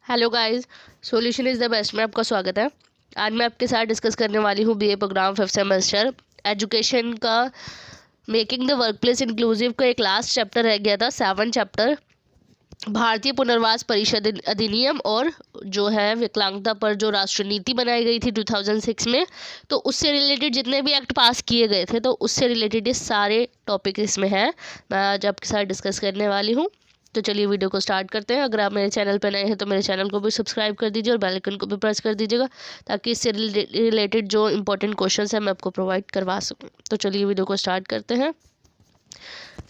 Hello guys, solution is the best में आपका स्वागत है। आज मैं आपके साथ डिस्कस करने वाली हूँ BA program 5th semester education का मेकिंग द वर्कप्लेस इंक्लूसिव का एक लास्ट चैप्टर रह गया था, 7 चैप्टर भारतीय पुनर्वास परिषद अधिनियम और जो है विकलांगता पर जो राष्ट्रीय नीति बनाई गई थी 2006 में, तो उससे रिलेटेड जितने भी एक्ट पास किए गए थे तो उससे रिलेटेड ये सारे टॉपिक इसमें हैं। मैं आज आपके साथ डिस्कस करने वाली हूँ। तो चलिए वीडियो को स्टार्ट करते हैं। अगर आप मेरे चैनल पर नए हैं तो मेरे चैनल को भी सब्सक्राइब कर दीजिए और बेल आइकन को भी प्रेस कर दीजिएगा ताकि इससे रिलेटेड जो इंपॉर्टेंट क्वेश्चन है मैं आपको प्रोवाइड करवा सकूँ। तो चलिए वीडियो को स्टार्ट करते हैं।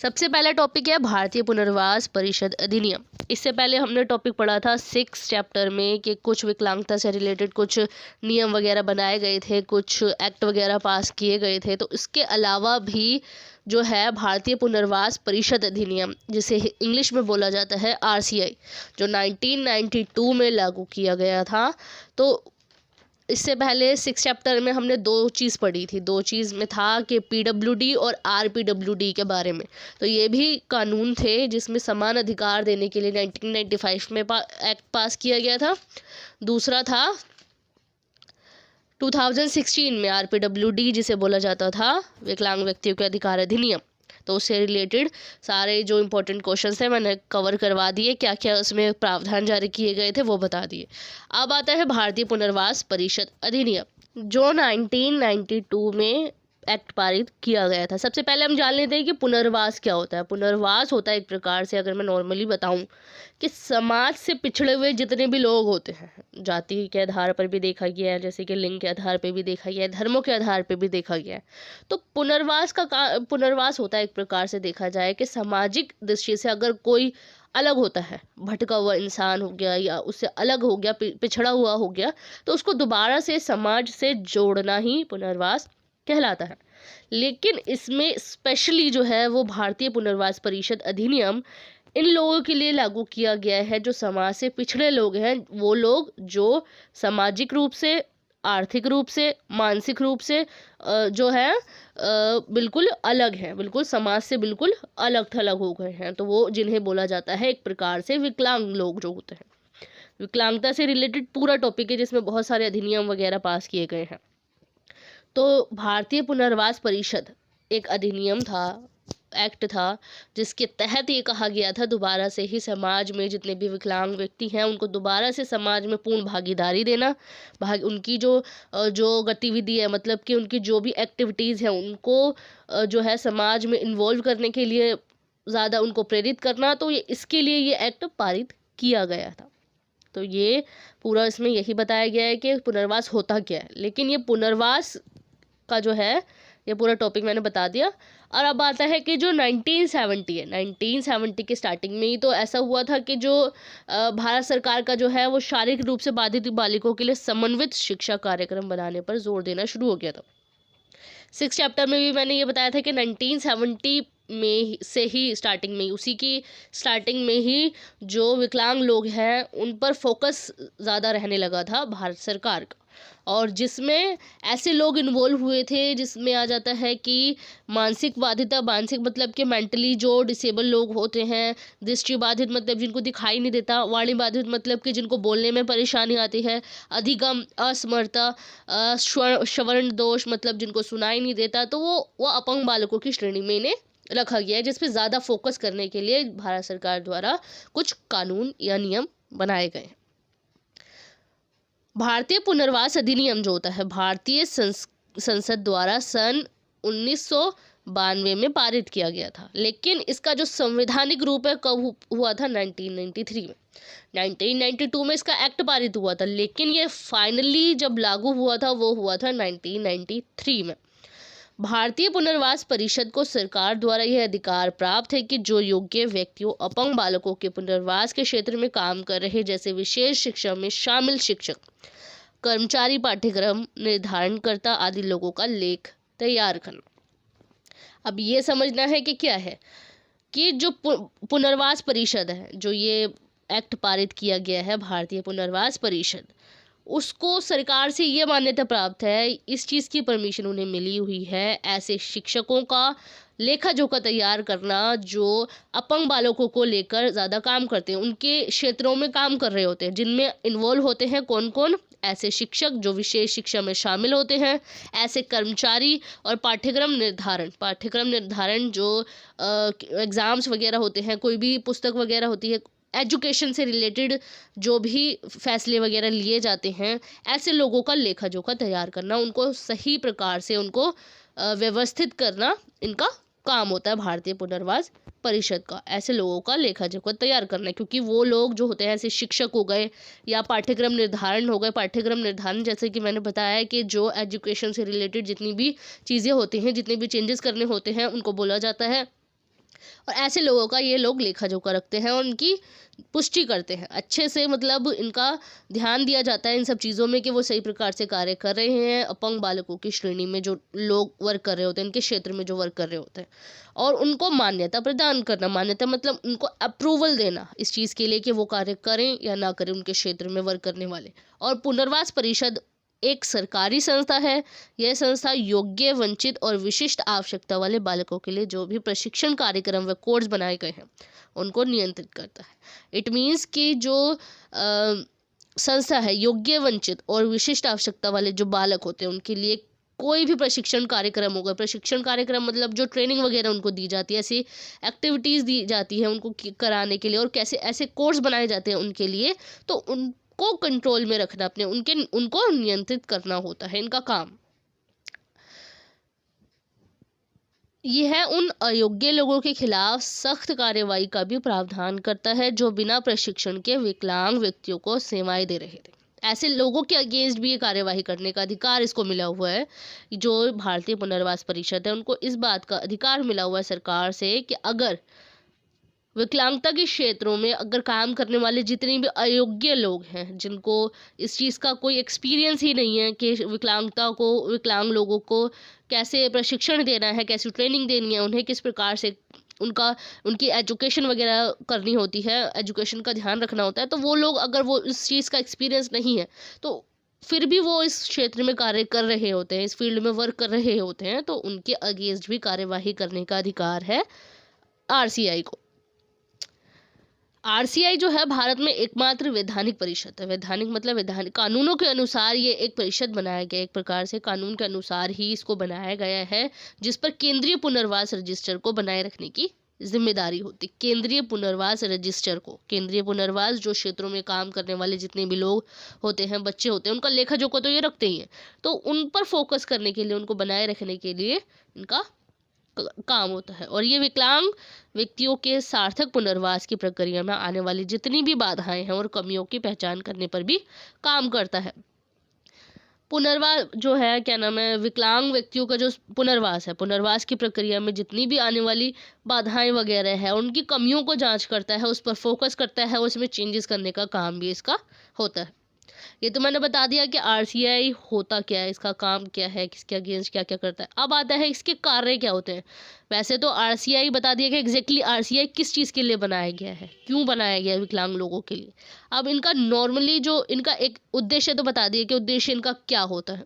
सबसे पहला टॉपिक है भारतीय पुनर्वास परिषद अधिनियम। इससे पहले हमने टॉपिक पढ़ा था 6 चैप्टर में कि कुछ विकलांगता से रिलेटेड कुछ नियम वगैरह बनाए गए थे, कुछ एक्ट वगैरह पास किए गए थे। तो इसके अलावा भी जो है भारतीय पुनर्वास परिषद अधिनियम, जिसे इंग्लिश में बोला जाता है आरसीआई, जो 1992 में लागू किया गया था। तो इससे पहले 6 चैप्टर में हमने दो चीज़ पढ़ी थी। दो चीज़ में था कि पीडब्ल्यूडी और आरपीडब्ल्यूडी के बारे में। तो ये भी कानून थे जिसमें समान अधिकार देने के लिए 1995 में एक्ट पास किया गया था। दूसरा था 2016 में आरपीडब्ल्यूडी, जिसे बोला जाता था विकलांग व्यक्तियों के अधिकार अधिनियम। तो उससे रिलेटेड सारे जो इम्पोर्टेंट क्वेश्चंस हैं मैंने कवर करवा दिए, क्या क्या उसमें प्रावधान जारी किए गए थे वो बता दिए। अब आता है भारतीय पुनर्वास परिषद अधिनियम, जो 1992 में एक्ट पारित किया गया था। सबसे पहले हम जान लेते हैं कि पुनर्वास क्या होता है। पुनर्वास होता है एक प्रकार से, अगर मैं नॉर्मली बताऊं, कि समाज से पिछड़े हुए जितने भी लोग होते हैं, जाति के आधार पर भी देखा गया है, जैसे कि लिंग के आधार पर भी देखा गया है, धर्मों के आधार पर भी देखा गया है। तो पुनर्वास होता है एक प्रकार से देखा जाए कि सामाजिक दृष्टि से अगर कोई अलग होता है, भटका हुआ इंसान हो गया या उससे अलग हो गया, पिछड़ा हुआ हो गया, तो उसको दोबारा से समाज से जोड़ना ही पुनर्वास कहलाता है। लेकिन इसमें स्पेशली जो है वो भारतीय पुनर्वास परिषद अधिनियम इन लोगों के लिए लागू किया गया है जो समाज से पिछड़े लोग हैं। वो लोग जो सामाजिक रूप से, आर्थिक रूप से, मानसिक रूप से जो है बिल्कुल अलग है, बिल्कुल समाज से बिल्कुल अलग थलग हो गए हैं। तो वो जिन्हें बोला जाता है एक प्रकार से विकलांग लोग जो होते हैं। विकलांगता से रिलेटेड पूरा टॉपिक है जिसमें बहुत सारे अधिनियम वगैरह पास किए गए हैं। तो भारतीय पुनर्वास परिषद एक अधिनियम था, एक्ट था, जिसके तहत ये कहा गया था दोबारा से ही समाज में जितने भी विकलांग व्यक्ति हैं उनको दोबारा से समाज में पूर्ण भागीदारी देना। उनकी जो गतिविधि है, मतलब कि उनकी जो भी एक्टिविटीज़ हैं उनको जो है समाज में इन्वॉल्व करने के लिए ज़्यादा उनको प्रेरित करना। तो इसके लिए ये एक्ट पारित किया गया था। तो ये पूरा इसमें यही बताया गया है कि पुनर्वास होता क्या है। लेकिन ये पुनर्वास का जो है ये पूरा टॉपिक मैंने बता दिया। और अब आता है कि जो 1970 है, 1970 के स्टार्टिंग में ही तो ऐसा हुआ था कि जो भारत सरकार का जो है वो शारीरिक रूप से बाधित बालिकाओं के लिए समन्वित शिक्षा कार्यक्रम बनाने पर जोर देना शुरू हो गया था। 6 चैप्टर में भी मैंने ये बताया था कि 1970 में से ही स्टार्टिंग में ही, उसी की स्टार्टिंग में ही जो विकलांग लोग हैं उन पर फोकस ज़्यादा रहने लगा था भारत सरकार का। और जिसमें ऐसे लोग इन्वॉल्व हुए थे जिसमें आ जाता है कि मानसिक बाधिता, मानसिक मतलब कि मेंटली जो डिसेबल लोग होते हैं, दृष्टि बाधित मतलब जिनको दिखाई नहीं देता, वाणी बाधित मतलब कि जिनको बोलने में परेशानी आती है, अधिगम असमर्थता, श्रवण दोष मतलब जिनको सुनाई नहीं देता, तो वो अपंग बालकों की श्रेणी में इन्हें रखा गया है, जिसपे ज़्यादा फोकस करने के लिए भारत सरकार द्वारा कुछ कानून या नियम बनाए गए। भारतीय पुनर्वास अधिनियम जो होता है भारतीय संसद द्वारा सन 1992 में पारित किया गया था। लेकिन इसका जो संवैधानिक रूप है कब हुआ था? 1993 में। 1992 में इसका एक्ट पारित हुआ था, लेकिन ये फाइनली जब लागू हुआ था वो हुआ था 1993 में। भारतीय पुनर्वास परिषद को सरकार द्वारा यह अधिकार प्राप्त है कि जो योग्य व्यक्तियों, अपंग बालकों के पुनर्वास के क्षेत्र में काम कर रहे, जैसे विशेष शिक्षा में शामिल शिक्षक, कर्मचारी, पाठ्यक्रम निर्धारणकर्ता आदि लोगों का लेख तैयार करना। अब ये समझना है कि क्या है कि जो पुनर्वास परिषद है, जो ये एक्ट पारित किया गया है भारतीय पुनर्वास परिषद, उसको सरकार से ये मान्यता प्राप्त है, इस चीज़ की परमिशन उन्हें मिली हुई है ऐसे शिक्षकों का लेखा जोखा तैयार करना, जो अपंग बालकों को लेकर ज़्यादा काम करते हैं, उनके क्षेत्रों में काम कर रहे होते हैं, जिनमें इन्वॉल्व होते हैं कौन कौन? ऐसे शिक्षक जो विशेष शिक्षा में शामिल होते हैं, ऐसे कर्मचारी, और पाठ्यक्रम निर्धारण जो एग्ज़ाम्स वगैरह होते हैं, कोई भी पुस्तक वगैरह होती है, एजुकेशन से रिलेटेड जो भी फैसले वगैरह लिए जाते हैं, ऐसे लोगों का लेखा जोखा तैयार करना, उनको सही प्रकार से उनको व्यवस्थित करना इनका काम होता है भारतीय पुनर्वास परिषद का। ऐसे लोगों का लेखा जोखा तैयार करना है, क्योंकि वो लोग जो होते हैं ऐसे शिक्षक हो गए या पाठ्यक्रम निर्धारण हो गए। पाठ्यक्रम निर्धारण जैसे कि मैंने बताया है कि जो एजुकेशन से रिलेटेड जितनी भी चीज़ें होती हैं, जितने भी चेंजेस करने होते हैं, उनको बोला जाता है। और ऐसे लोगों का ये लोग लेखा जोखा रखते हैं और उनकी पुष्टि करते हैं अच्छे से, मतलब इनका ध्यान दिया जाता है इन सब चीज़ों में कि वो सही प्रकार से कार्य कर रहे हैं अपंग बालकों की श्रेणी में जो लोग वर्क कर रहे होते हैं, इनके क्षेत्र में जो वर्क कर रहे होते हैं, और उनको मान्यता प्रदान करना। मान्यता मतलब उनको अप्रूवल देना इस चीज़ के लिए कि वो कार्य करें या ना करें उनके क्षेत्र में वर्क करने वाले। और पुनर्वास परिषद एक सरकारी संस्था है। यह संस्था योग्य, वंचित और विशिष्ट आवश्यकता वाले बालकों के लिए जो भी प्रशिक्षण कार्यक्रम व कोर्स बनाए गए हैं उनको नियंत्रित करता है। इट मीन्स कि जो संस्था है, योग्य, वंचित और विशिष्ट आवश्यकता वाले जो बालक होते हैं उनके लिए कोई भी प्रशिक्षण कार्यक्रम होगा। प्रशिक्षण कार्यक्रम मतलब जो ट्रेनिंग वगैरह उनको दी जाती है, ऐसी एक्टिविटीज़ दी जाती है उनको कराने के लिए, और कैसे ऐसे कोर्स बनाए जाते हैं उनके लिए, तो उनको कंट्रोल में रखना, उनको नियंत्रित करना होता है इनका काम। यह उन अयोग्य लोगों के खिलाफ सख्त कार्रवाई का भी प्रावधान करता है जो बिना प्रशिक्षण के विकलांग व्यक्तियों को सेवाएं दे रहे थे। ऐसे लोगों के अगेंस्ट भी ये कार्यवाही करने का अधिकार इसको मिला हुआ है। जो भारतीय पुनर्वास परिषद है उनको इस बात का अधिकार मिला हुआ है सरकार से कि अगर विकलांगता के क्षेत्रों में अगर काम करने वाले जितने भी अयोग्य लोग हैं, जिनको इस चीज़ का कोई एक्सपीरियंस ही नहीं है कि विकलांग लोगों को कैसे प्रशिक्षण देना है, कैसी ट्रेनिंग देनी है, उन्हें किस प्रकार से उनकी एजुकेशन वगैरह करनी होती है, एजुकेशन का ध्यान रखना होता है, तो वो लोग अगर वो इस चीज़ का एक्सपीरियंस नहीं है तो फिर भी वो इस क्षेत्र में कार्य कर रहे होते हैं, इस फील्ड में वर्क कर रहे होते हैं, तो उनके अगेंस्ट भी कार्यवाही करने का अधिकार है आरसीआई को। आरसीआई जो है भारत में एकमात्र वैधानिक परिषद है। वैधानिक मतलब वैधानिक कानूनों के अनुसार ये एक परिषद बनाया गया, एक प्रकार से कानून के अनुसार ही इसको बनाया गया है, जिस पर केंद्रीय पुनर्वास रजिस्टर को बनाए रखने की जिम्मेदारी होती। केंद्रीय पुनर्वास रजिस्टर को, केंद्रीय पुनर्वास जो क्षेत्रों में काम करने वाले जितने भी लोग होते हैं, बच्चे होते हैं, उनका लेखा जोखा तो ये रखते ही हैं, तो उन पर फोकस करने के लिए, उनको बनाए रखने के लिए इनका काम होता है। और ये विकलांग व्यक्तियों के सार्थक पुनर्वास की प्रक्रिया में आने वाली जितनी भी बाधाएं हैं और कमियों की पहचान करने पर भी काम करता है। पुनर्वास जो है, क्या नाम है, विकलांग व्यक्तियों का जो पुनर्वास है, पुनर्वास की प्रक्रिया में जितनी भी आने वाली बाधाएं वगैरह है, उनकी कमियों को जांच करता है, उस पर फोकस करता है, उसमें चेंजेस करने का काम भी इसका होता है। ये तो मैंने बता दिया कि आरसीआई होता क्या है, इसका काम क्या है, किसके अगेंस्ट क्या क्या करता है। अब आता है इसके कार्य क्या होते हैं। वैसे तो आरसीआई बता दिया कि एग्जैक्टली आरसीआई किस चीज़ के लिए बनाया गया है, क्यों बनाया गया है विकलांग लोगों के लिए। अब इनका नॉर्मली जो इनका एक उद्देश्य तो बता दिया कि उद्देश्य इनका क्या होता है।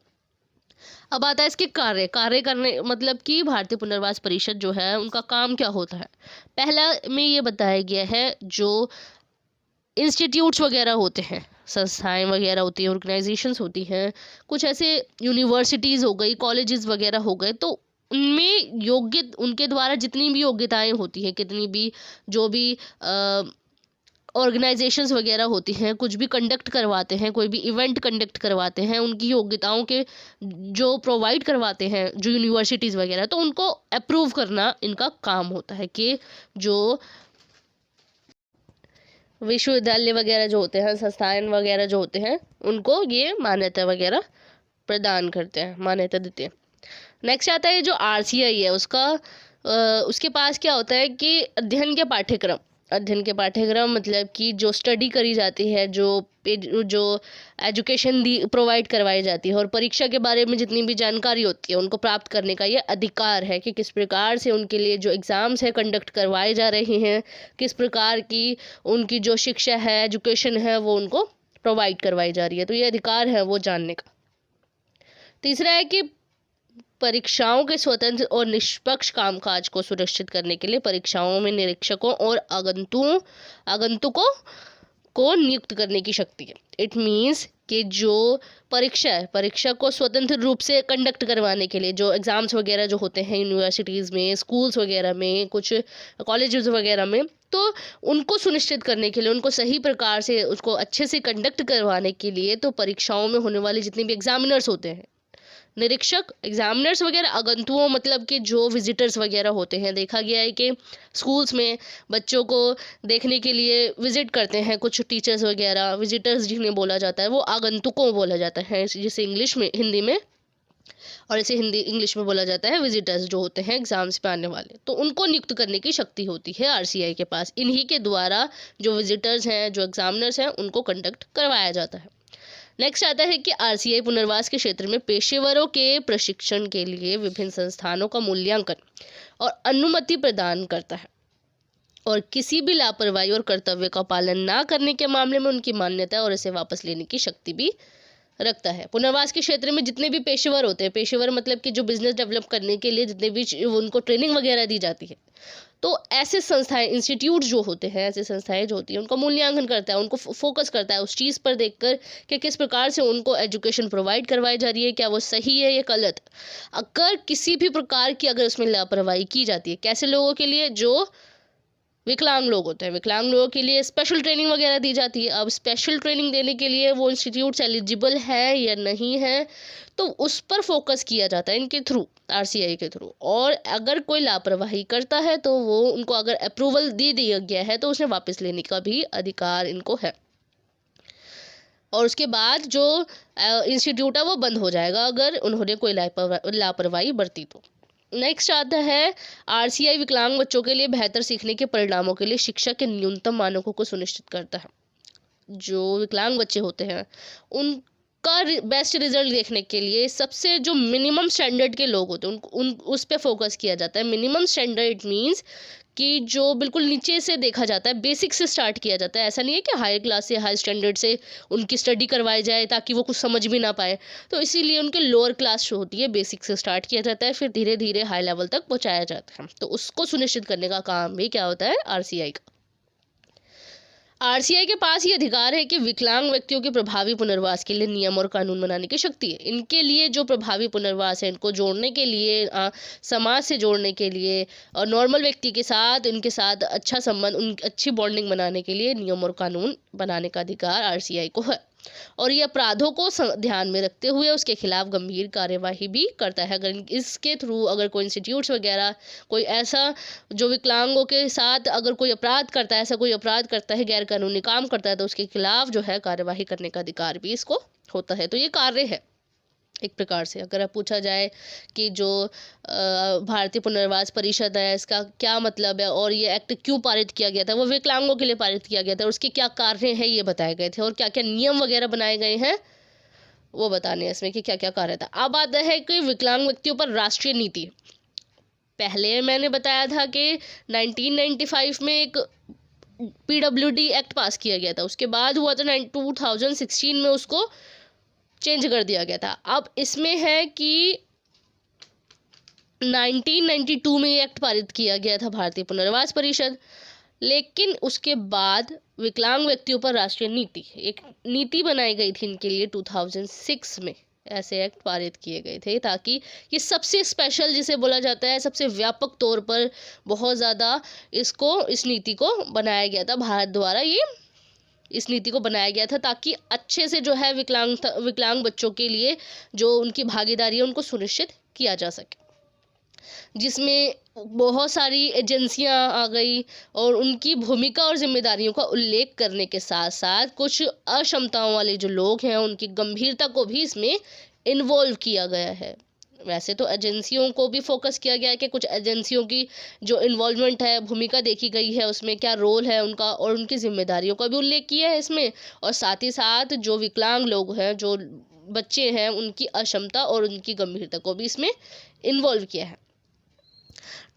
अब आता है इसके कार्य करने मतलब कि भारतीय पुनर्वास परिषद जो है उनका काम क्या होता है। पहला में ये बताया गया है, जो इंस्टीट्यूट्स वगैरह होते हैं, संस्थाएं वगैरह होती हैं, ऑर्गेनाइजेशंस होती हैं, कुछ ऐसे यूनिवर्सिटीज़ हो गई, कॉलेजेस वगैरह हो गए, तो उनमें उनके द्वारा जितनी भी योग्यताएं होती हैं, कितनी भी जो भी ऑर्गेनाइजेशंस वगैरह होती हैं, कुछ भी कंडक्ट करवाते हैं, कोई भी इवेंट कंडक्ट करवाते हैं, उनकी योग्यताओं के जो प्रोवाइड करवाते हैं जो यूनिवर्सिटीज़ वगैरह, तो उनको अप्रूव करना इनका काम होता है कि जो विश्वविद्यालय वगैरह जो होते हैं, संस्थान वगैरह जो होते हैं, उनको ये मान्यता वगैरह प्रदान करते हैं, मान्यता देते हैं। नेक्स्ट आता है जो आरसीआई है, उसके पास क्या होता है कि अध्ययन के पाठ्यक्रम मतलब कि जो स्टडी करी जाती है, जो एजुकेशन प्रोवाइड करवाई जाती है, और परीक्षा के बारे में जितनी भी जानकारी होती है उनको प्राप्त करने का ये अधिकार है कि किस प्रकार से उनके लिए जो एग्ज़ाम्स है कंडक्ट करवाए जा रहे हैं, किस प्रकार की उनकी जो शिक्षा है, एजुकेशन है, वो उनको प्रोवाइड करवाई जा रही है, तो ये अधिकार है वो जानने का। तीसरा है कि परीक्षाओं के स्वतंत्र और निष्पक्ष कामकाज को सुनिश्चित करने के लिए परीक्षाओं में निरीक्षकों और आगंतुकों को नियुक्त करने की शक्ति है। इट मीन्स कि जो परीक्षा है, परीक्षा को स्वतंत्र रूप से कंडक्ट करवाने के लिए जो एग्ज़ाम्स वगैरह जो होते हैं यूनिवर्सिटीज़ में, स्कूल्स वगैरह में, कुछ कॉलेजेस वगैरह में, तो उनको सुनिश्चित करने के लिए, उनको सही प्रकार से उसको अच्छे से कंडक्ट करवाने के लिए तो परीक्षाओं में होने वाले जितने भी एग्जामिनर्स होते हैं, निरीक्षक, एग्जामिनर्स वगैरह, आगंतुओं मतलब कि जो विजिटर्स वगैरह होते हैं, देखा गया है कि स्कूल्स में बच्चों को देखने के लिए विजिट करते हैं कुछ टीचर्स वगैरह, विजिटर्स जिन्हें बोला जाता है वो आगंतुकों बोला जाता है जिसे इंग्लिश में, हिंदी में, और इसे इंग्लिश में बोला जाता है विजिटर्स जो होते हैं एग्जाम्स पे आने वाले। तो उनको नियुक्त करने की शक्ति होती है आरसीआई के पास। इन्हीं के द्वारा जो विजिटर्स हैं, जो एग्जामिनर्स हैं, उनको कंडक्ट करवाया जाता है। नेक्स्ट आता है कि आरसीआई पुनर्वास के क्षेत्र में पेशेवरों के प्रशिक्षण के लिए विभिन्न संस्थानों का मूल्यांकन और अनुमति प्रदान करता है और किसी भी लापरवाही और कर्तव्य का पालन ना करने के मामले में उनकी मान्यता और इसे वापस लेने की शक्ति भी रखता है। पुनर्वास के क्षेत्र में जितने भी पेशेवर होते हैं, पेशेवर मतलब कि जो बिजनेस डेवलप करने के लिए जितने भी उनको ट्रेनिंग वगैरह दी जाती है, तो ऐसे संस्थाएं, इंस्टीट्यूट जो होते हैं, ऐसे संस्थाएं जो होती हैं, उनका मूल्यांकन करता है, उनको फोकस करता है उस चीज़ पर देखकर कि किस प्रकार से उनको एजुकेशन प्रोवाइड करवाई जा रही है, क्या वो सही है या गलत। अगर किसी भी प्रकार की अगर उसमें लापरवाही की जाती है, कैसे लोगों के लिए, जो विकलांग लोग होते हैं, विकलांग लोगों के लिए स्पेशल ट्रेनिंग वगैरह दी जाती है। अब स्पेशल ट्रेनिंग देने के लिए वो इंस्टीट्यूट्स एलिजिबल है या नहीं है, तो उस पर फोकस किया जाता है इनके थ्रू, आरसीआई के थ्रू। और अगर कोई लापरवाही करता है तो वो उनको अगर अप्रूवल दे दिया गया है तो उसे वापस लेने का भी अधिकार इनको है। और उसके बाद जो इंस्टीट्यूट है वो बंद हो जाएगा अगर उन्होंने कोई लापरवाही बरती तो। नेक्स्ट आता है आरसीआई विकलांग बच्चों के लिए बेहतर सीखने के परिणामों के लिए शिक्षा के न्यूनतम मानकों को सुनिश्चित करता है। जो विकलांग बच्चे होते हैं उनका बेस्ट रिजल्ट देखने के लिए सबसे जो मिनिमम स्टैंडर्ड के लोग होते हैं उन उस पर फोकस किया जाता है। मिनिमम स्टैंडर्ड इट मीन्स कि जो बिल्कुल नीचे से देखा जाता है, बेसिक से स्टार्ट किया जाता है। ऐसा नहीं है कि हाई क्लास से, हाई स्टैंडर्ड से उनकी स्टडी करवाई जाए ताकि वो कुछ समझ भी ना पाए, तो इसीलिए उनके लोअर क्लास जो होती है बेसिक से स्टार्ट किया जाता है, फिर धीरे धीरे हाई लेवल तक पहुंचाया जाता है। तो उसको सुनिश्चित करने का काम भी क्या होता है, आरसीआई का। आरसीआई के पास ये अधिकार है कि विकलांग व्यक्तियों के प्रभावी पुनर्वास के लिए नियम और कानून बनाने की शक्ति है। इनके लिए जो प्रभावी पुनर्वास है, इनको जोड़ने के लिए, समाज से जोड़ने के लिए और नॉर्मल व्यक्ति के साथ, उनके साथ अच्छा संबंध, उन अच्छी बॉन्डिंग बनाने के लिए नियम और कानून बनाने का अधिकार आरसीआई को है। और ये अपराधों को ध्यान में रखते हुए उसके खिलाफ गंभीर कार्यवाही भी करता है। अगर इसके थ्रू अगर कोई इंस्टीट्यूट्स वगैरह, कोई ऐसा जो विकलांगों के साथ अगर कोई अपराध करता है, ऐसा कोई अपराध करता है, गैर कानूनी काम करता है, तो उसके खिलाफ जो है कार्यवाही करने का अधिकार भी इसको होता है। तो ये कार्य है एक प्रकार से। अगर अब पूछा जाए कि जो भारतीय पुनर्वास परिषद है, इसका क्या मतलब है और ये एक्ट क्यों पारित किया गया था, वो विकलांगों के लिए पारित किया गया था, उसके क्या कार्य हैं ये बताए गए थे, और क्या क्या नियम वगैरह बनाए गए हैं वो बताने हैं इसमें कि क्या क्या कार्य था। अब आता है कि विकलांग व्यक्तियों पर राष्ट्रीय नीति। पहले मैंने बताया था कि 1995 में एक PWD एक्ट पास किया गया था, उसके बाद हुआ था 2016 में उसको चेंज कर दिया गया था। अब इसमें है कि 1992 में ये एक्ट पारित किया गया था भारतीय पुनर्वास परिषद, लेकिन उसके बाद विकलांग व्यक्तियों पर राष्ट्रीय नीति, एक नीति बनाई गई थी इनके लिए 2006 में। ऐसे एक्ट पारित किए गए थे ताकि ये सबसे स्पेशल जिसे बोला जाता है, सबसे व्यापक तौर पर बहुत ज़्यादा इस नीति को बनाया गया था भारत द्वारा। ये इस नीति को बनाया गया था ताकि अच्छे से जो है विकलांग बच्चों के लिए जो उनकी भागीदारी है उनको सुनिश्चित किया जा सके, जिसमें बहुत सारी एजेंसियां आ गई और उनकी भूमिका और जिम्मेदारियों का उल्लेख करने के साथ साथ कुछ अक्षमताओं वाले जो लोग हैं उनकी गंभीरता को भी इसमें इन्वॉल्व किया गया है। वैसे तो एजेंसियों को भी फोकस किया गया है कि कुछ एजेंसियों की जो इन्वॉल्वमेंट है, भूमिका देखी गई है, उसमें क्या रोल है उनका और उनकी जिम्मेदारियों का भी उल्लेख किया है इसमें, और साथ ही साथ जो विकलांग लोग हैं, जो बच्चे हैं, उनकी अक्षमता और उनकी गंभीरता को भी इसमें इन्वॉल्व किया है।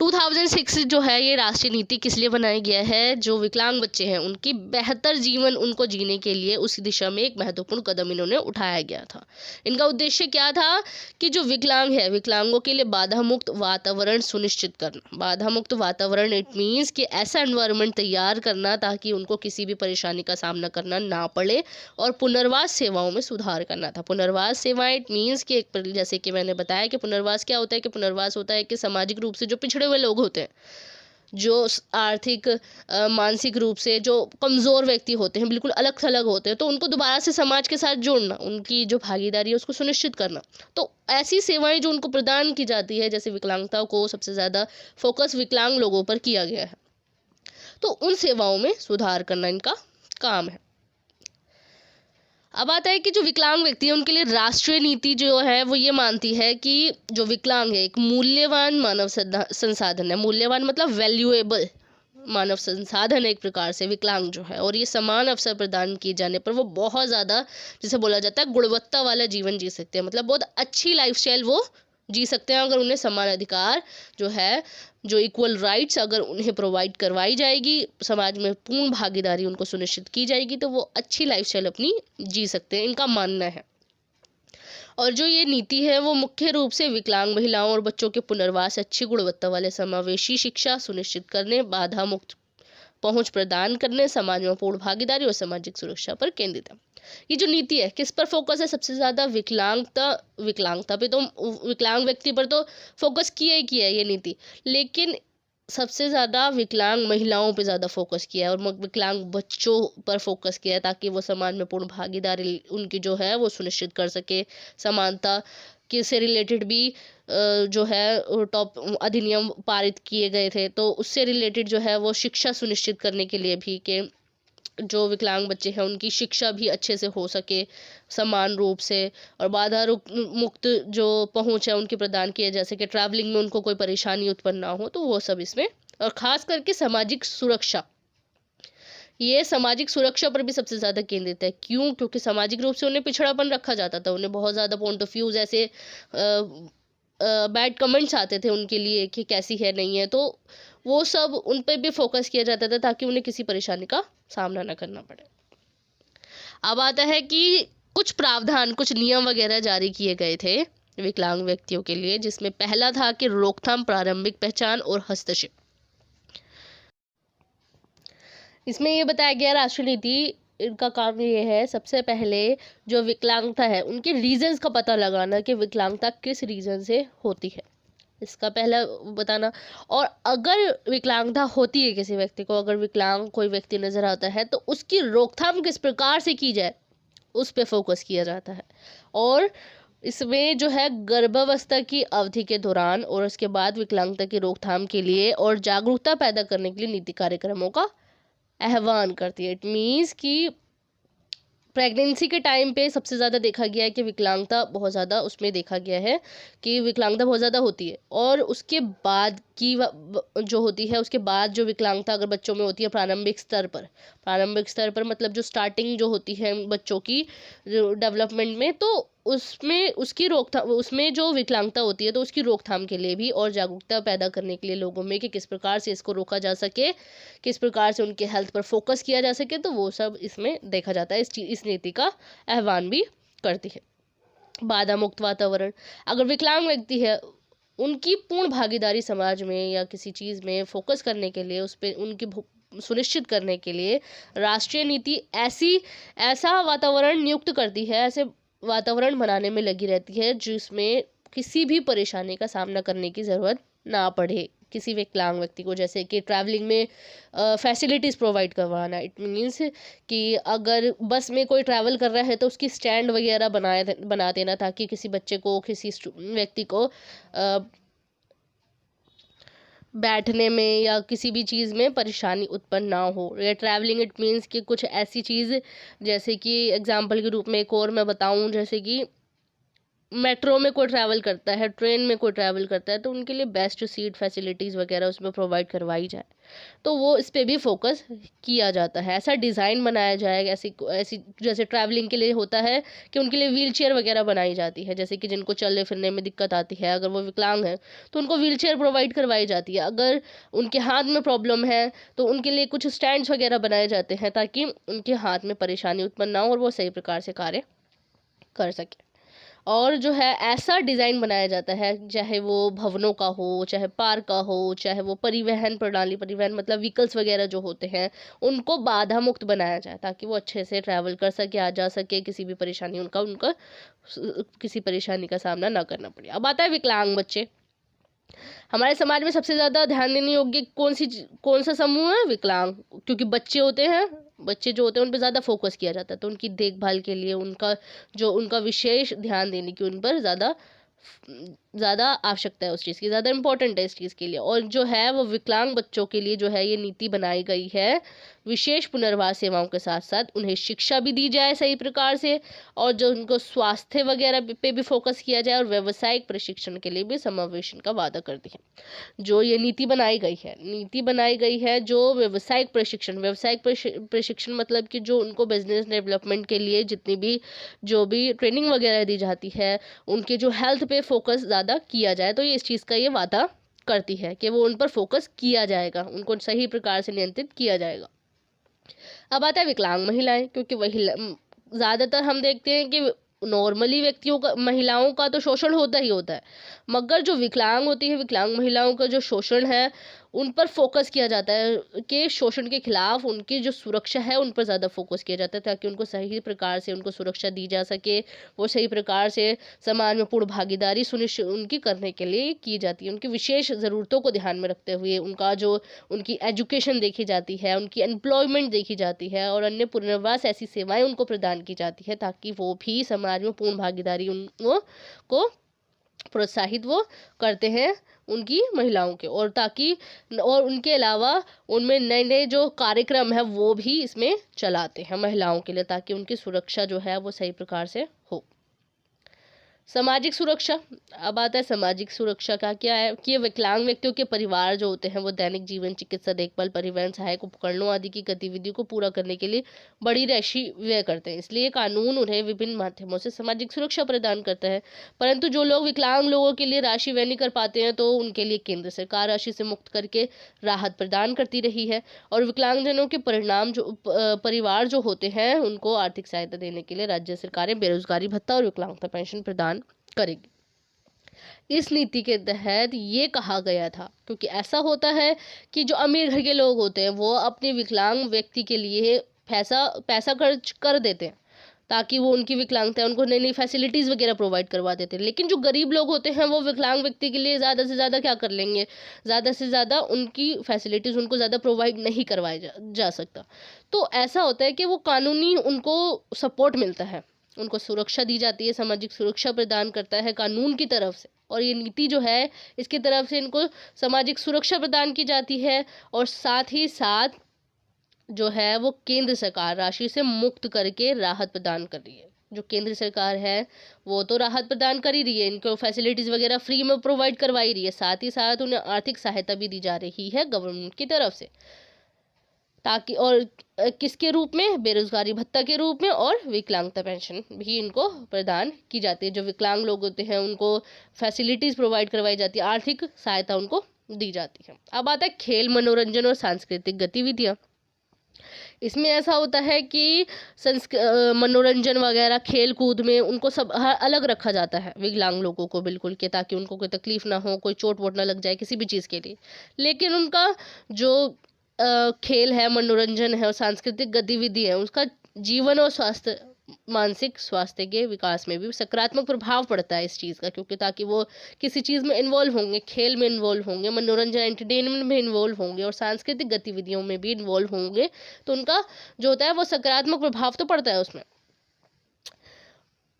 2006 जो है ये राष्ट्रीय नीति किस लिए बनाया गया है, जो विकलांग बच्चे हैं उनकी बेहतर जीवन उनको जीने के लिए उसी दिशा में एक महत्वपूर्ण कदम इन्होंने उठाया गया था। इनका उद्देश्य क्या था कि जो विकलांग है, विकलांगों के लिए बाधा मुक्त वातावरण सुनिश्चित करना। बाधा मुक्त वातावरण इट मीन्स कि ऐसा एनवायरनमेंट तैयार करना ताकि उनको किसी भी परेशानी का सामना करना ना पड़े, और पुनर्वास सेवाओं में सुधार करना था। पुनर्वास सेवाएं इट मीन्स कि जैसे कि मैंने बताया कि पुनर्वास क्या होता है, कि पुनर्वास होता है कि सामाजिक रूप से जो पिछड़े हुए लोग होते हैं, जो आर्थिक मानसिक रूप से जो कमज़ोर व्यक्ति होते हैं, बिल्कुल अलग थलग होते हैं, तो उनको दोबारा से समाज के साथ जोड़ना, उनकी जो भागीदारी है उसको सुनिश्चित करना। तो ऐसी सेवाएं जो उनको प्रदान की जाती है, जैसे विकलांगता को सबसे ज़्यादा फोकस विकलांग लोगों पर किया गया है, तो उन सेवाओं में सुधार करना इनका काम है। अब आता है कि जो विकलांग व्यक्ति है उनके लिए राष्ट्रीय नीति जो है वो ये मानती है कि जो विकलांग है एक मूल्यवान मानव संसाधन है। मूल्यवान मतलब वैल्यूएबल मानव संसाधन है एक प्रकार से विकलांग जो है, और ये समान अवसर प्रदान किए जाने पर वो बहुत ज़्यादा, जिसे बोला जाता है, गुणवत्ता वाला जीवन जी सकते हैं। मतलब बहुत अच्छी लाइफस्टाइल वो जी सकते हैं अगर उन्हें समान अधिकार जो है, जो इक्वल राइट्स अगर उन्हें प्रोवाइड करवाई जाएगी, समाज में पूर्ण भागीदारी उनको सुनिश्चित की जाएगी, तो वो अच्छी लाइफस्टाइल अपनी जी सकते हैं, इनका मानना है। और जो ये नीति है वो मुख्य रूप से विकलांग महिलाओं और बच्चों के पुनर्वास, अच्छी गुणवत्ता वाले समावेशी शिक्षा सुनिश्चित करने, बाधा मुक्त पहुंच प्रदान करने, समाज में पूर्ण भागीदारी और सामाजिक सुरक्षा पर केंद्रित है। ये जो नीति है किस पर फोकस है, सबसे ज़्यादा विकलांगता पे, तो विकलांग व्यक्ति पर तो फोकस किया है ये नीति, लेकिन सबसे ज़्यादा विकलांग महिलाओं पे ज़्यादा फोकस किया है और विकलांग बच्चों पर फोकस किया है, ताकि वो समाज में पूर्ण भागीदारी उनकी जो है वो सुनिश्चित कर सके। समानता के से रिलेटेड भी जो है टॉप अधिनियम पारित किए गए थे, तो उससे रिलेटेड जो है वो शिक्षा सुनिश्चित करने के लिए भी, कि जो विकलांग बच्चे हैं उनकी शिक्षा भी अच्छे से हो सके समान रूप से, और बाधा मुक्त जो पहुंच है उनकी प्रदान किए, जैसे कि ट्रैवलिंग में उनको कोई परेशानी उत्पन्न ना हो, तो वो सब इसमें। और ख़ास करके सामाजिक सुरक्षा, ये सामाजिक सुरक्षा पर भी सबसे ज़्यादा केंद्रित है। क्यों? क्योंकि सामाजिक रूप से उन्हें पिछड़ापन रखा जाता था, उन्हें बहुत ज़्यादा पॉइंट ऑफ व्यूज़ ऐसे बैड कमेंट्स आते थे उनके लिए कि कैसी है नहीं है, तो वो सब उन पर भी फोकस किया जाता था ताकि उन्हें किसी परेशानी का सामना ना करना पड़े। अब आता है कि कुछ प्रावधान, कुछ नियम वगैरह जारी किए गए थे विकलांग व्यक्तियों के लिए, जिसमें पहला था कि रोकथाम, प्रारंभिक पहचान और हस्तक्षेप। इसमें ये बताया गया राष्ट्रीय नीति, इनका काम ये है सबसे पहले जो विकलांगता है उनके रीजंस का पता लगाना कि विकलांगता किस रीजन से होती है, इसका पहला बताना। और अगर विकलांगता होती है किसी व्यक्ति को, अगर विकलांग कोई व्यक्ति नज़र आता है, तो उसकी रोकथाम किस प्रकार से की जाए उस पर फोकस किया जाता है। और इसमें जो है गर्भावस्था की अवधि के दौरान और उसके बाद विकलांगता की रोकथाम के लिए और जागरूकता पैदा करने के लिए नीति कार्यक्रमों का आह्वान करती है। इट मीन्स कि प्रेगनेंसी के टाइम पे सबसे ज़्यादा देखा गया है कि विकलांगता बहुत ज़्यादा, उसमें देखा गया है कि विकलांगता बहुत ज़्यादा होती है, और उसके बाद की जो होती है, उसके बाद जो विकलांगता अगर बच्चों में होती है प्रारंभिक स्तर पर मतलब जो स्टार्टिंग जो होती है बच्चों की डेवलपमेंट में, तो उसमें उसकी रोकथाम, उसमें जो विकलांगता होती है तो उसकी रोकथाम के लिए भी और जागरूकता पैदा करने के लिए लोगों में कि किस प्रकार से इसको रोका जा सके, किस प्रकार से उनके हेल्थ पर फोकस किया जा सके, तो वो सब इसमें देखा जाता है। इस नीति का आह्वान भी करती है। बाधा मुक्त वातावरण, अगर विकलांग व्यक्ति है उनकी पूर्ण भागीदारी समाज में या किसी चीज़ में फोकस करने के लिए, उस पर उनकी सुनिश्चित करने के लिए राष्ट्रीय नीति ऐसा वातावरण नियुक्त करती है, ऐसे वातावरण बनाने में लगी रहती है जिसमें किसी भी परेशानी का सामना करने की ज़रूरत ना पड़े किसी विकलांग व्यक्ति को। जैसे कि ट्रैवलिंग में फैसिलिटीज़ प्रोवाइड करवाना, इट मीन्स कि अगर बस में कोई ट्रैवल कर रहा है तो उसकी स्टैंड वगैरह बना देना, ताकि किसी बच्चे को, किसी व्यक्ति को बैठने में या किसी भी चीज़ में परेशानी उत्पन्न ना हो। या ट्रैवलिंग इट मीन्स कि कुछ ऐसी चीज़, जैसे कि एग्जांपल के रूप में एक और मैं बताऊं, जैसे कि मेट्रो में कोई ट्रैवल करता है, ट्रेन में कोई ट्रैवल करता है, तो उनके लिए बेस्ट सीट फैसिलिटीज़ वगैरह उसमें प्रोवाइड करवाई जाए। तो वो इस पे भी फोकस किया जाता है, ऐसा डिज़ाइन बनाया जाएगा, ऐसी ऐसी जैसे ट्रैवलिंग के लिए होता है कि उनके लिए व्हील चेयर वगैरह बनाई जाती है, जैसे कि जिनको चलने फिरने में दिक्कत आती है, अगर वो विकलांग है तो उनको व्हील चेयर प्रोवाइड करवाई जाती है। अगर उनके हाथ में प्रॉब्लम है तो उनके लिए कुछ स्टैंड्स वगैरह बनाए जाते हैं, ताकि उनके हाथ में परेशानी उत्पन्न ना हो और वो सही प्रकार से कार्य कर सके। और जो है ऐसा डिज़ाइन बनाया जाता है, चाहे वो भवनों का हो, चाहे पार्क का हो, चाहे वो परिवहन प्रणाली, परिवहन मतलब व्हीकल्स वगैरह जो होते हैं, उनको बाधा मुक्त बनाया जाए, ताकि वो अच्छे से ट्रैवल कर सके, आ जा सके, किसी भी परेशानी उनका उनका किसी परेशानी का सामना ना करना पड़े। अब आता है विकलांग बच्चे। हमारे समाज में सबसे ज़्यादा ध्यान देने योग्य कौन सा समूह है? विकलांग। क्योंकि बच्चे होते हैं, बच्चे जो होते हैं उन पर ज़्यादा फोकस किया जाता है, तो उनकी देखभाल के लिए उनका विशेष ध्यान देने की उन पर ज़्यादा आवश्यकता है, उस चीज़ की ज़्यादा इम्पोर्टेंट है इस चीज़ के लिए। और जो है वो विकलांग बच्चों के लिए जो है ये नीति बनाई गई है, विशेष पुनर्वास सेवाओं के साथ साथ उन्हें शिक्षा भी दी जाए सही प्रकार से, और जो उनको स्वास्थ्य वगैरह पे भी फोकस किया जाए, और व्यावसायिक प्रशिक्षण के लिए भी समावेशन का वादा करती है। जो ये नीति बनाई गई है जो व्यावसायिक प्रशिक्षण मतलब कि जो उनको बिजनेस डेवलपमेंट के लिए जितनी भी जो भी ट्रेनिंग वगैरह दी जाती है, उनके जो हेल्थ पे फोकस ज़्यादा किया जाए, तो ये इस चीज़ का ये वादा करती है कि वो उन पर फोकस किया जाएगा, उनको सही प्रकार से नियंत्रित किया जाएगा। अब आता है विकलांग महिलाएं, क्योंकि वही ज़्यादातर हम देखते हैं कि नॉर्मली व्यक्तियों का, महिलाओं का तो शोषण होता ही होता है, मगर जो विकलांग होती है, विकलांग महिलाओं का जो शोषण है उन पर फोकस किया जाता है कि शोषण के खिलाफ उनकी जो सुरक्षा है उन पर ज़्यादा फोकस किया जाता है, ताकि उनको सही प्रकार से उनको सुरक्षा दी जा सके, वो सही प्रकार से समाज में पूर्ण भागीदारी सुनिश्चित उनकी करने के लिए की जाती है। उनकी विशेष ज़रूरतों को ध्यान में रखते हुए उनकी एजुकेशन देखी जाती है, उनकी एम्प्लॉयमेंट देखी जाती है, और अन्य पुनर्वास ऐसी सेवाएं उनको प्रदान की जाती है, ताकि वो भी समाज में पूर्ण भागीदारी को प्रोत्साहित वो करते हैं उनकी महिलाओं के, और उनके अलावा उनमें नए नए जो कार्यक्रम है वो भी इसमें चलाते हैं महिलाओं के लिए, ताकि उनकी सुरक्षा जो है वो सही प्रकार से हो। सामाजिक सुरक्षा। अब आता है सामाजिक सुरक्षा का क्या है कि विकलांग व्यक्तियों के परिवार जो होते हैं वो दैनिक जीवन, चिकित्सा देखभाल, परिवहन, सहायक उपकरणों आदि की गतिविधियों को पूरा करने के लिए बड़ी राशि व्यय करते हैं। इसलिए कानून उन्हें विभिन्न माध्यमों से सामाजिक सुरक्षा प्रदान करता है। परंतु जो लोग विकलांग लोगों के लिए राशि व्यय नहीं कर पाते हैं, तो उनके लिए केंद्र सरकार राशि से मुक्त करके राहत प्रदान करती रही है। और विकलांगजनों के परिवार जो होते हैं उनको आर्थिक सहायता देने के लिए राज्य सरकारें बेरोजगारी भत्ता और विकलांगता पेंशन प्रदान करेगी। इस नीति के तहत ये कहा गया था, क्योंकि ऐसा होता है कि जो अमीर घर के लोग होते हैं वो अपने विकलांग व्यक्ति के लिए पैसा खर्च कर देते हैं, ताकि वो उनकी विकलांगता है उनको नई नई फैसिलिटीज़ वगैरह प्रोवाइड करवा देते हैं। लेकिन जो गरीब लोग होते हैं वो विकलांग व्यक्ति के लिए ज़्यादा से ज़्यादा क्या कर लेंगे, ज़्यादा से ज़्यादा उनकी फैसिलिटीज़ उनको ज़्यादा प्रोवाइड नहीं करवाया जा सकता। तो ऐसा होता है कि वो कानूनी उनको सपोर्ट मिलता है, उनको सुरक्षा दी जाती है, सामाजिक सुरक्षा प्रदान करता है कानून की तरफ से, और ये नीति जो है इसकी तरफ से इनको सामाजिक सुरक्षा प्रदान की जाती है। और साथ ही साथ जो है वो केंद्र सरकार राशि से मुक्त करके राहत प्रदान कर रही है। जो केंद्र सरकार है वो तो राहत प्रदान कर ही रही है, इनको फैसिलिटीज़ वगैरह फ्री में प्रोवाइड करवाई रही है, साथ ही साथ उन्हें आर्थिक सहायता भी दी जा रही है गवर्नमेंट की तरफ से, ताकि और किसके रूप में, बेरोजगारी भत्ता के रूप में, और विकलांगता पेंशन भी इनको प्रदान की जाती है। जो विकलांग लोग होते हैं उनको फैसिलिटीज़ प्रोवाइड करवाई जाती है, आर्थिक सहायता उनको दी जाती है। अब आता है खेल, मनोरंजन और सांस्कृतिक गतिविधियाँ। इसमें ऐसा होता है कि मनोरंजन वगैरह खेल कूद में उनको सब अलग रखा जाता है विकलांग लोगों को, बिल्कुल के, ताकि उनको कोई तकलीफ ना हो, कोई चोट वोट ना लग जाए किसी भी चीज़ के लिए। लेकिन उनका जो खेल है, मनोरंजन है और सांस्कृतिक गतिविधि है, उसका जीवन और मानसिक स्वास्थ्य के विकास में भी सकारात्मक प्रभाव पड़ता है इस चीज़ का, क्योंकि ताकि वो किसी चीज़ में इन्वॉल्व होंगे, खेल में इन्वॉल्व होंगे, मनोरंजन एंटरटेनमेंट में इन्वॉल्व होंगे और सांस्कृतिक गतिविधियों में भी इन्वॉल्व होंगे, तो उनका जो होता है वो सकारात्मक प्रभाव तो पड़ता है उसमें।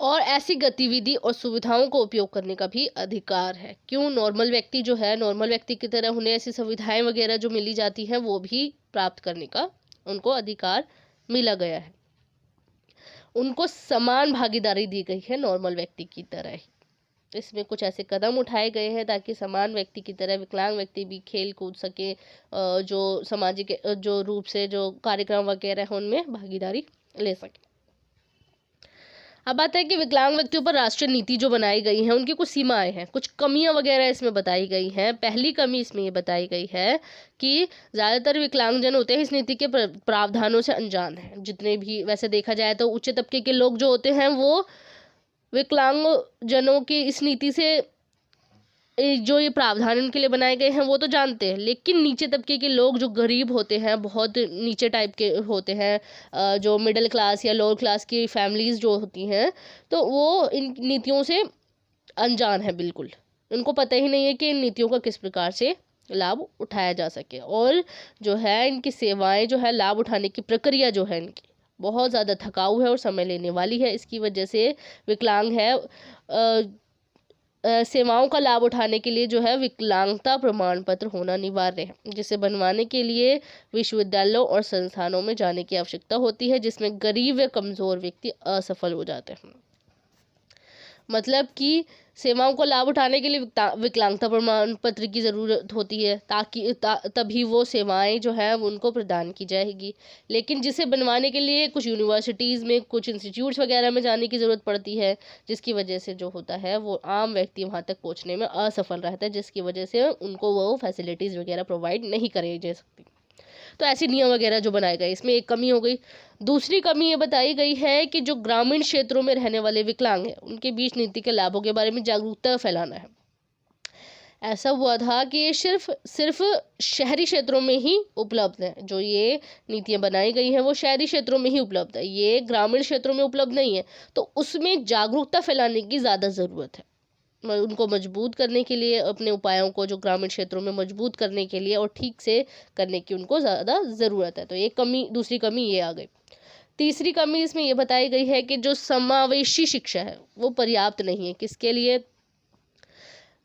और ऐसी गतिविधि और सुविधाओं को उपयोग करने का भी अधिकार है। क्यों? नॉर्मल व्यक्ति जो है, नॉर्मल व्यक्ति की तरह उन्हें ऐसी सुविधाएं वगैरह जो मिली जाती हैं वो भी प्राप्त करने का उनको अधिकार मिला गया है। उनको समान भागीदारी दी गई है नॉर्मल व्यक्ति की तरह ही। इसमें कुछ ऐसे कदम उठाए गए हैं ताकि समान व्यक्ति की तरह विकलांग व्यक्ति भी खेल कूद सके, जो सामाजिक जो रूप से जो कार्यक्रम वगैरह हैं उनमें भागीदारी ले सके। अब बात है कि विकलांग व्यक्तियों पर राष्ट्रीय नीति जो बनाई गई है उनकी कुछ सीमाएं हैं, कुछ कमियां वगैरह इसमें बताई गई हैं। पहली कमी इसमें ये बताई गई है कि ज़्यादातर विकलांगजन होते हैं इस नीति के प्रावधानों से अनजान हैं। जितने भी वैसे देखा जाए तो उच्च तबके के लोग जो होते हैं वो विकलांगजनों की इस नीति से जो ये प्रावधान उनके लिए बनाए गए हैं वो तो जानते हैं, लेकिन नीचे तबके के लोग जो गरीब होते हैं, बहुत नीचे टाइप के होते हैं, जो मिडिल क्लास या लोअर क्लास की फैमिलीज़ जो होती हैं, तो वो इन नीतियों से अनजान है बिल्कुल। उनको पता ही नहीं है कि इन नीतियों का किस प्रकार से लाभ उठाया जा सके, और जो है इनकी सेवाएं जो है लाभ उठाने की प्रक्रिया जो है इनकी बहुत ज़्यादा थकाऊ है और समय लेने वाली है। इसकी वजह से विकलांग है सेवाओं का लाभ उठाने के लिए जो है विकलांगता प्रमाण पत्र होना अनिवार्य है, जिसे बनवाने के लिए विश्वविद्यालयों और संस्थानों में जाने की आवश्यकता होती है, जिसमें गरीब व कमज़ोर व्यक्ति असफल हो जाते हैं। मतलब कि सेवाओं को लाभ उठाने के लिए विकलांगता प्रमाण पत्र की ज़रूरत होती है ताकि तभी वो सेवाएं जो है उनको प्रदान की जाएगी। लेकिन जिसे बनवाने के लिए कुछ यूनिवर्सिटीज़ में, कुछ इंस्टीट्यूट्स वगैरह में जाने की ज़रूरत पड़ती है, जिसकी वजह से जो होता है वो आम व्यक्ति वहाँ तक पहुँचने में असफल रहता है, जिसकी वजह से उनको वो फैसिलिटीज़ वगैरह प्रोवाइड नहीं करी जा सकती। तो ऐसे नियम वगैरह जो बनाए गए, इसमें एक कमी हो गई। दूसरी कमी ये बताई गई है कि जो ग्रामीण क्षेत्रों में रहने वाले विकलांग हैं उनके बीच नीति के लाभों के बारे में जागरूकता फैलाना है। ऐसा हुआ था कि ये सिर्फ शहरी क्षेत्रों में ही उपलब्ध है। जो ये नीतियाँ बनाई गई हैं वो शहरी क्षेत्रों में ही उपलब्ध है, ये ग्रामीण क्षेत्रों में उपलब्ध नहीं है। तो उसमें जागरूकता फैलाने की ज़्यादा ज़रूरत है, उनको मजबूत करने के लिए, अपने उपायों को जो ग्रामीण क्षेत्रों में मजबूत करने के लिए और ठीक से करने की उनको ज़्यादा ज़रूरत है। तो ये कमी, दूसरी कमी ये आ गई। तीसरी कमी इसमें ये बताई गई है कि जो समावेशी शिक्षा है वो पर्याप्त नहीं है। किसके लिए?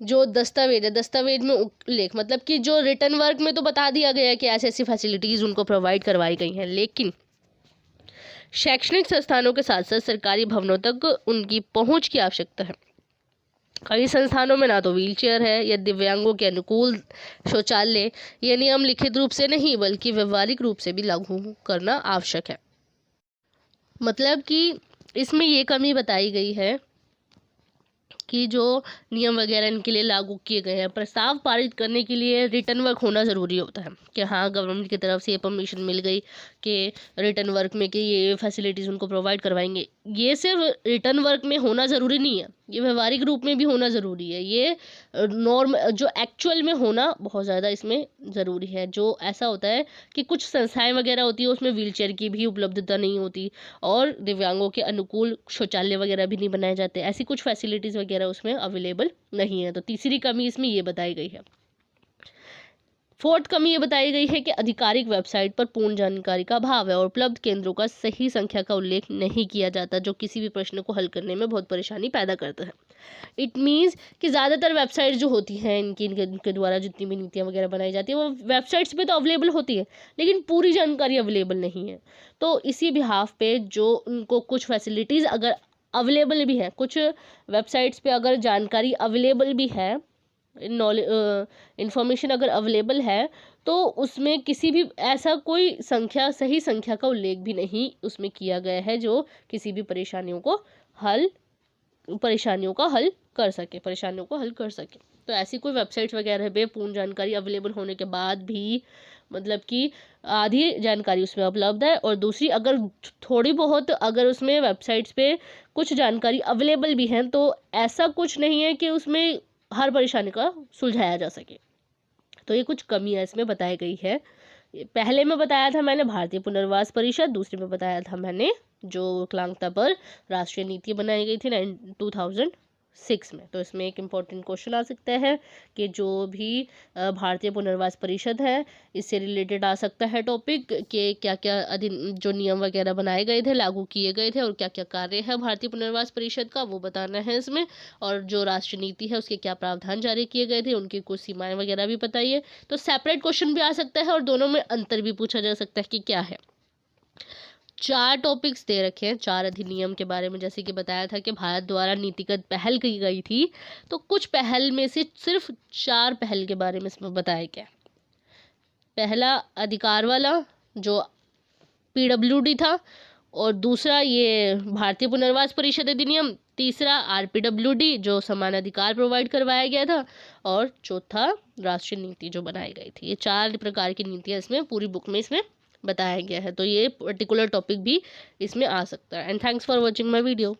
जो दस्तावेज है, दस्तावेज में उल्लेख, मतलब कि जो रिटर्न वर्क में तो बता दिया गया है कि ऐसी ऐसी फैसिलिटीज़ उनको प्रोवाइड करवाई गई हैं, लेकिन शैक्षणिक संस्थानों के साथ साथ सरकारी भवनों तक उनकी पहुँच की आवश्यकता है। कई संस्थानों में ना तो व्हीलचेयर है या दिव्यांगों के अनुकूल शौचालय। ये नियम लिखित रूप से नहीं बल्कि व्यवहारिक रूप से भी लागू करना आवश्यक है। मतलब कि इसमें ये कमी बताई गई है कि जो नियम वगैरह इनके लिए लागू किए गए हैं, प्रस्ताव पारित करने के लिए रिटर्न वर्क होना ज़रूरी होता है कि हाँ, गवर्नमेंट की तरफ से ये परमिशन मिल गई कि रिटर्न वर्क में कि ये फैसिलिटीज़ उनको प्रोवाइड करवाएंगे। ये सिर्फ रिटर्न वर्क में होना ज़रूरी नहीं है, ये व्यवहारिक रूप में भी होना ज़रूरी है। ये नॉर्म जो एक्चुअल में होना बहुत ज़्यादा इसमें ज़रूरी है। जो ऐसा होता है कि कुछ संस्थाएं वगैरह होती है उसमें व्हीलचेयर की भी उपलब्धता नहीं होती और दिव्यांगों के अनुकूल शौचालय वगैरह भी नहीं बनाए जाते, ऐसी कुछ फैसिलिटीज़ वगैरह उसमें अवेलेबल नहीं है। तो तीसरी कमी इसमें ये बताई गई है। फोर्थ कमी ये बताई गई है कि आधिकारिक वेबसाइट पर पूर्ण जानकारी का अभाव है और उपलब्ध केंद्रों का सही संख्या का उल्लेख नहीं किया जाता, जो किसी भी प्रश्न को हल करने में बहुत परेशानी पैदा करता है। इट मीन्स कि ज़्यादातर वेबसाइट जो होती हैं इनके द्वारा जितनी भी नीतियाँ वगैरह बनाई जाती है वो वेबसाइट्स पे तो अवेलेबल होती है, लेकिन पूरी जानकारी अवेलेबल नहीं है। तो इसी बिहाफ पे जो उनको कुछ फैसिलिटीज़ अगर अवेलेबल भी है, कुछ वेबसाइट्स पे अगर जानकारी अवेलेबल भी है, इंफॉर्मेशन अगर अवेलेबल है, तो उसमें किसी भी ऐसा कोई सही संख्या का उल्लेख भी नहीं उसमें किया गया है जो किसी भी परेशानियों का हल कर सके। तो ऐसी कोई वेबसाइट्स वगैरह पे पूर्ण जानकारी अवेलेबल होने के बाद भी मतलब कि आधी जानकारी उसमें उपलब्ध है, और दूसरी अगर थोड़ी बहुत अगर उसमें वेबसाइट्स पे कुछ जानकारी अवेलेबल भी है तो ऐसा कुछ नहीं है कि उसमें हर परेशानी का सुलझाया जा सके। तो ये कुछ कमियाँ इसमें बताई गई है। पहले में बताया था मैंने भारतीय पुनर्वास परिषद, दूसरे में बताया था मैंने जो विकलांगता पर राष्ट्रीय नीति बनाई गई थी 2006 में। तो इसमें एक इम्पॉर्टेंट क्वेश्चन आ सकता है कि जो भी भारतीय पुनर्वास परिषद है इससे रिलेटेड आ सकता है टॉपिक कि क्या क्या जो नियम वगैरह बनाए गए थे, लागू किए गए थे और क्या क्या कार्य है भारतीय पुनर्वास परिषद का, वो बताना है इसमें। और जो राष्ट्रीय नीति है उसके क्या प्रावधान जारी किए गए थे, उनकी कुछ सीमाएं वगैरह भी बताइए। तो सेपरेट क्वेश्चन भी आ सकता है और दोनों में अंतर भी पूछा जा सकता है कि क्या है। 4 टॉपिक्स दे रखे हैं, 4 अधिनियम के बारे में। जैसे कि बताया था कि भारत द्वारा नीतिगत पहल की गई थी, तो कुछ पहल में से सिर्फ 4 पहल के बारे में इसमें बताया गया। पहला अधिकार वाला जो PWD था, और दूसरा ये भारतीय पुनर्वास परिषद अधिनियम, तीसरा RPWD जो समान अधिकार प्रोवाइड करवाया गया था, और चौथा राष्ट्रीय नीति जो बनाई गई थी। ये 4 प्रकार की नीतियाँ इसमें पूरी बुक में इसमें बताया गया है, तो ये पर्टिकुलर टॉपिक भी इसमें आ सकता है। And thanks for watching my video.